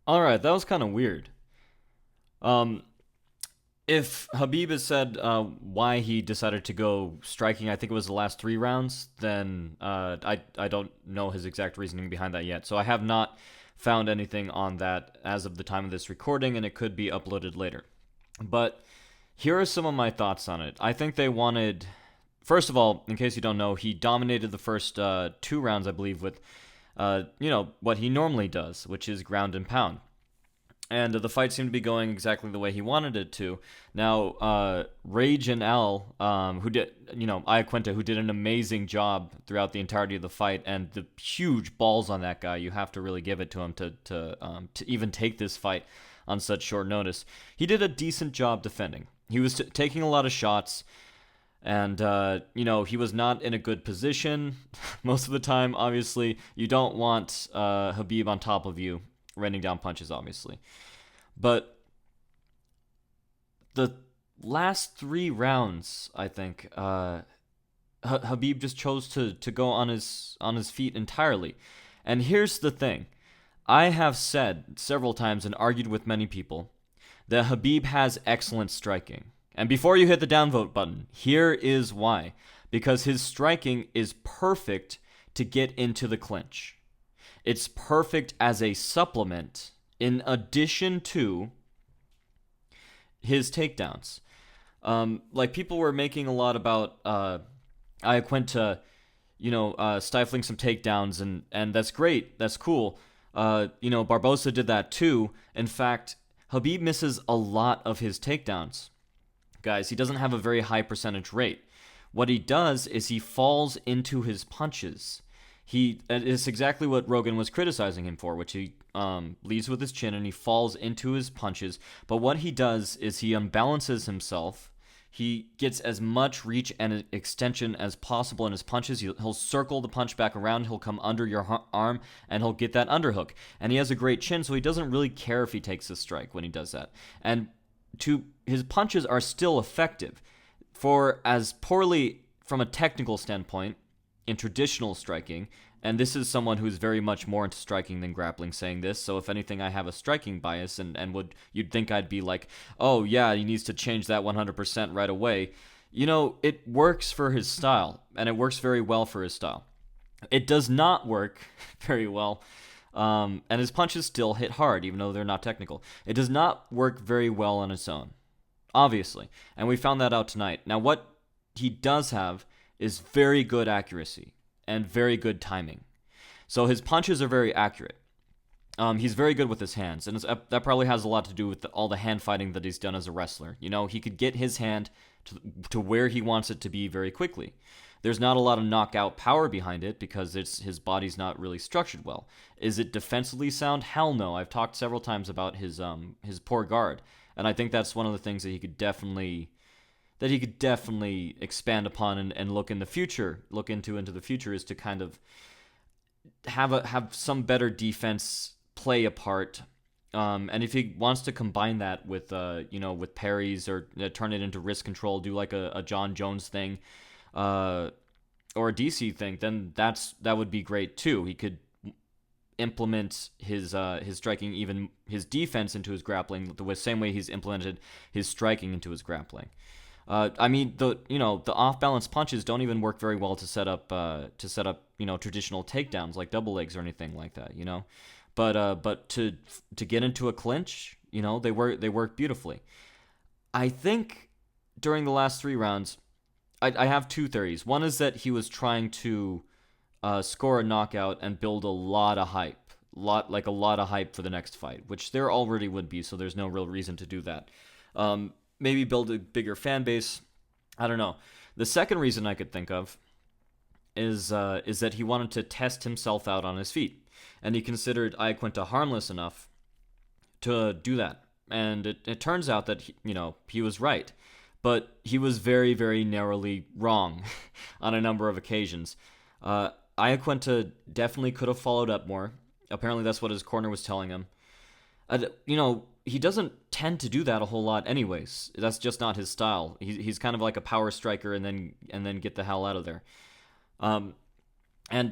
All right, that was kind of weird. Um, if Habib has said why he decided to go striking, I think it was the last 3 rounds, then I don't know his exact reasoning behind that yet. So I have not found anything on that as of the time of this recording, and it could be uploaded later. But here are some of my thoughts on it. I think they wanted. First of all, in case you don't know, he dominated the first 2 rounds, I believe, with what he normally does, which is ground and pound. And the fight seemed to be going exactly the way he wanted it to. Now, Rage and L, who did, Iaquinta, who did an amazing job throughout the entirety of the fight, and the huge balls on that guy, you have to really give it to him to even take this fight on such short notice. He did a decent job defending. He was taking a lot of shots, and he was not in a good position most of the time. Obviously, you don't want Habib on top of you, raining down punches, obviously. But the last 3 rounds, I think, Habib just chose to go on his feet entirely. And here's the thing: I have said several times and argued with many people that Habib has excellent striking. And before you hit the downvote button, here is why: because his striking is perfect to get into the clinch. It's perfect as a supplement in addition to his takedowns. Like people were making a lot about Iaquinta, stifling some takedowns, and that's great. That's cool. Barbosa did that too. In fact, Habib misses a lot of his takedowns. Guys, he doesn't have a very high percentage rate. What he does is he falls into his punches. It's exactly what Rogan was criticizing him for, which he leads with his chin and he falls into his punches. But what he does is he unbalances himself. He gets as much reach and extension as possible in his punches. He'll circle the punch back around. He'll come under your arm and he'll get that underhook. And he has a great chin, so he doesn't really care if he takes a strike when he does that. And his punches are still effective. For as poorly from a technical standpoint in traditional striking, and this is someone who's very much more into striking than grappling saying this, so if anything I have a striking bias, and you'd think I'd be like, oh yeah, he needs to change that 100% right away. It works for his style, and it works very well for his style. It does not work very well, and his punches still hit hard, even though they're not technical. It does not work very well on its own, obviously, and we found that out tonight. Now, what he does have is very good accuracy and very good timing. So his punches are very accurate. He's very good with his hands, and that probably has a lot to do with all the hand fighting that he's done as a wrestler. He could get his hand to where he wants it to be very quickly. There's not a lot of knockout power behind it because his body's not really structured well. Is it defensively sound? Hell no. I've talked several times about his poor guard, and I think that's one of the things that he could definitely expand upon and look into the future, is to kind of have some better defense play a part. And if he wants to combine that with with parries, or turn it into wrist control, do like a John Jones thing, or a DC thing, then that would be great too. He could implement his striking, even his defense, into his grappling the same way he's implemented his striking into his grappling. The off balance punches don't even work very well to set up traditional takedowns like double legs or anything like that. But to get into a clinch, they work beautifully. I think during the last 3 rounds, I have two theories. One is that he was trying to score a knockout and build a lot of hype, a lot of hype for the next fight, which there already would be. So there's no real reason to do that. Maybe build a bigger fan base. I don't know. The second reason I could think of is that he wanted to test himself out on his feet, and he considered Iaquinta harmless enough to do that. And it turns out that he was right, but he was very, very narrowly wrong on a number of occasions. Iaquinta definitely could have followed up more. Apparently, that's what his corner was telling him. He doesn't tend to do that a whole lot anyways. That's just not his style. He's kind of like a power striker and then get the hell out of there. And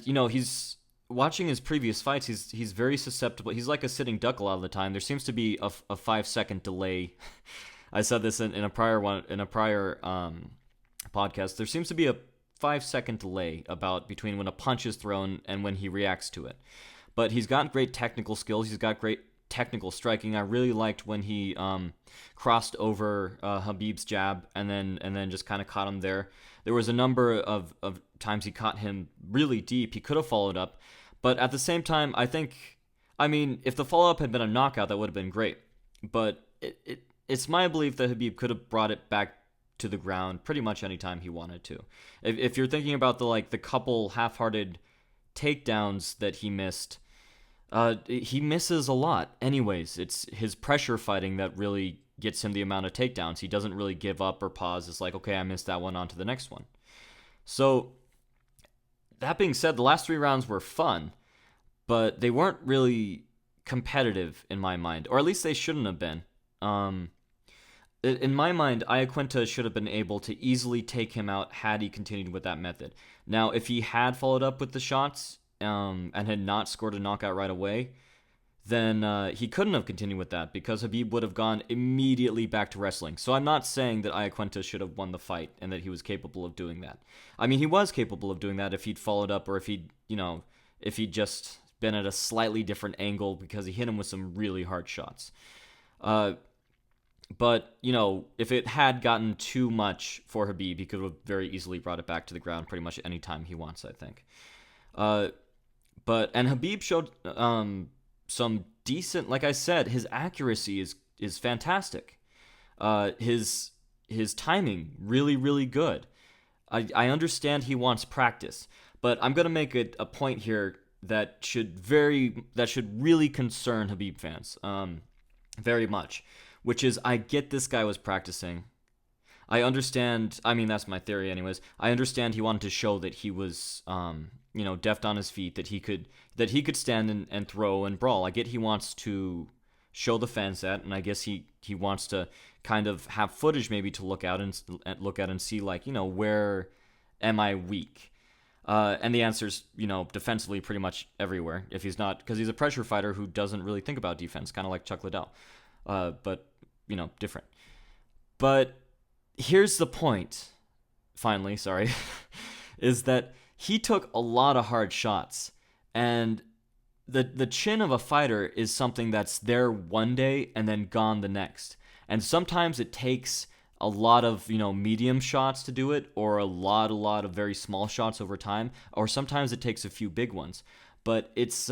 he's watching his previous fights, he's very susceptible. He's like a sitting duck a lot of the time. There seems to be a 5 second delay. I said this in a prior one in a prior podcast. There seems to be a 5 second delay about between when a punch is thrown and when he reacts to it. But he's got great technical skills. He's got great technical striking. I really liked when he crossed over Khabib's jab and then just kind of caught him there. There was a number of times he caught him really deep. He could have followed up, but at the same time, I mean, if the follow up had been a knockout, that would have been great. But it's my belief that Khabib could have brought it back to the ground pretty much any time he wanted to. If you're thinking about the couple half-hearted takedowns that he missed. He misses a lot. Anyways, it's his pressure fighting that really gets him the amount of takedowns. He doesn't really give up or pause. It's like, okay, I missed that one, on to the next one. So, that being said, the last 3 rounds were fun, but they weren't really competitive in my mind, or at least they shouldn't have been. In my mind, Iaquinta should have been able to easily take him out had he continued with that method. Now, if he had followed up with the shots, and had not scored a knockout right away, then he couldn't have continued with that because Khabib would have gone immediately back to wrestling. So I'm not saying that Iaquinta should have won the fight and that he was capable of doing that. I mean, he was capable of doing that if he'd followed up, or if he'd just been at a slightly different angle, because he hit him with some really hard shots. But, if it had gotten too much for Khabib, he could have very easily brought it back to the ground pretty much any time he wants, I think. And Khabib showed some decent, like I said, his accuracy is fantastic. His timing really, really good. I understand he wants practice, but I'm gonna make a point here that should really concern Khabib fans very much, which is, I get this guy was practicing. I understand. I mean, that's my theory, anyways. I understand he wanted to show that he was, deft on his feet, that he could stand and throw and brawl. I get he wants to show the fans that, and I guess he wants to kind of have footage maybe to look at and see, like, where am I weak? And the answer's, defensively pretty much everywhere. If he's not, because he's a pressure fighter who doesn't really think about defense, kind of like Chuck Liddell, but different. But here's the point, finally, sorry, is that he took a lot of hard shots, and the chin of a fighter is something that's there one day and then gone the next. And sometimes it takes a lot of, medium shots to do it, or a lot of very small shots over time, or sometimes it takes a few big ones. But it's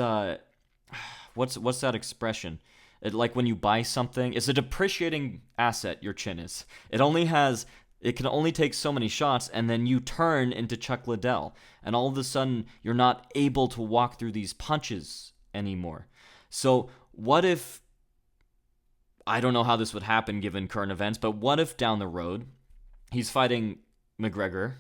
what's that expression? Like when you buy something, it's a depreciating asset, your chin is. It can only take so many shots, and then you turn into Chuck Liddell, and all of a sudden you're not able to walk through these punches anymore. So what if, I don't know how this would happen given current events, but what if down the road he's fighting McGregor,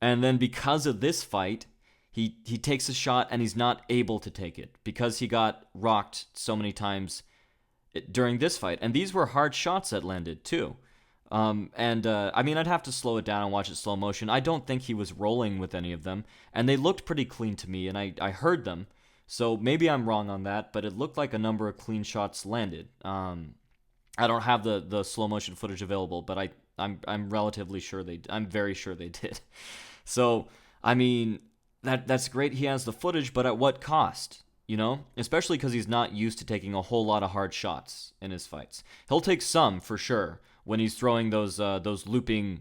and then because of this fight, he takes a shot and he's not able to take it because he got rocked so many times during this fight. And these were hard shots that landed too. I mean, I'd have to slow it down and watch it slow motion. I don't think he was rolling with any of them, and they looked pretty clean to me, and I heard them. So maybe I'm wrong on that, but it looked like a number of clean shots landed. I don't have the slow motion footage available, but I'm relatively sure I'm very sure they did. So, I mean, that's great he has the footage, but at what cost? Especially because he's not used to taking a whole lot of hard shots in his fights. He'll take some for sure when he's throwing those looping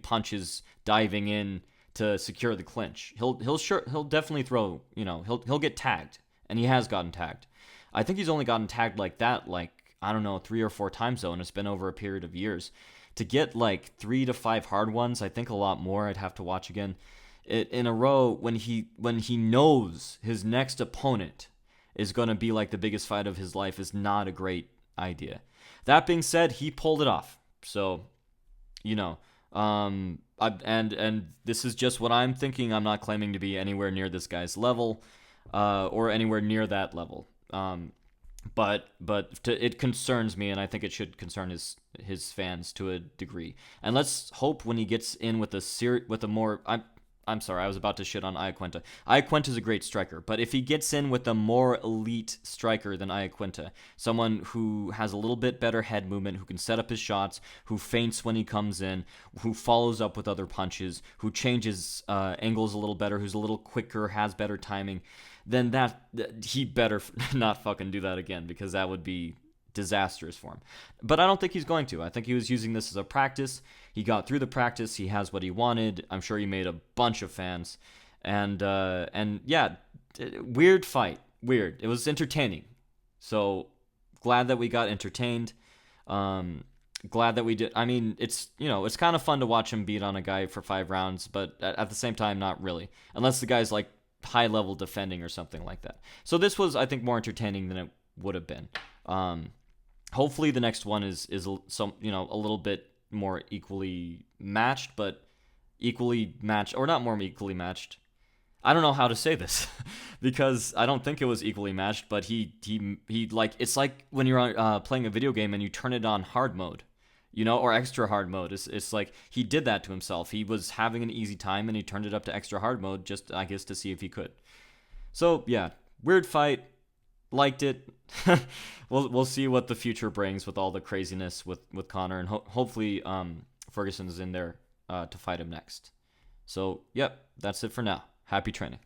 punches, diving in to secure the clinch. He'll definitely throw. He'll get tagged, and he has gotten tagged. I think he's only gotten tagged like that, I don't know, 3 or 4 times though, and it's been over a period of years. To get 3 to 5 hard ones, I think a lot more. I'd have to watch again. In a row, when he knows his next opponent is going to be like the biggest fight of his life, is not a great idea. That being said, he pulled it off. So, and this is just what I'm thinking. I'm not claiming to be anywhere near this guy's level, or anywhere near that level. But it concerns me, and I think it should concern his fans to a degree. And let's hope when he gets in with a more, I'm sorry, I was about to shit on Iaquinta. Iaquinta's a great striker, but if he gets in with a more elite striker than Iaquinta, someone who has a little bit better head movement, who can set up his shots, who feints when he comes in, who follows up with other punches, who changes angles a little better, who's a little quicker, has better timing, then he better not fucking do that again, because that would be disastrous for him. But I don't think he's going to. I think he was using this as a practice. He got through the practice. He has what he wanted. I'm sure he made a bunch of fans. And yeah, weird fight. Weird. It was entertaining. So glad that we got entertained. Glad that we did. I mean, it's kind of fun to watch him beat on a guy for 5 rounds, but at the same time, not really. Unless the guy's like high level defending or something like that. So this was, I think, more entertaining than it would have been. Hopefully the next one is some, a little bit more equally matched, but equally matched, or not more equally matched. I don't know how to say this because I don't think it was equally matched, but he like, it's like when you're playing a video game and you turn it on hard mode, or extra hard mode. It's like he did that to himself. He was having an easy time and he turned it up to extra hard mode just, I guess, to see if he could. So yeah, weird fight. Liked it. We'll see what the future brings with all the craziness with Conor, and hopefully Ferguson is in there to fight him next. So, yep, that's it for now. Happy training.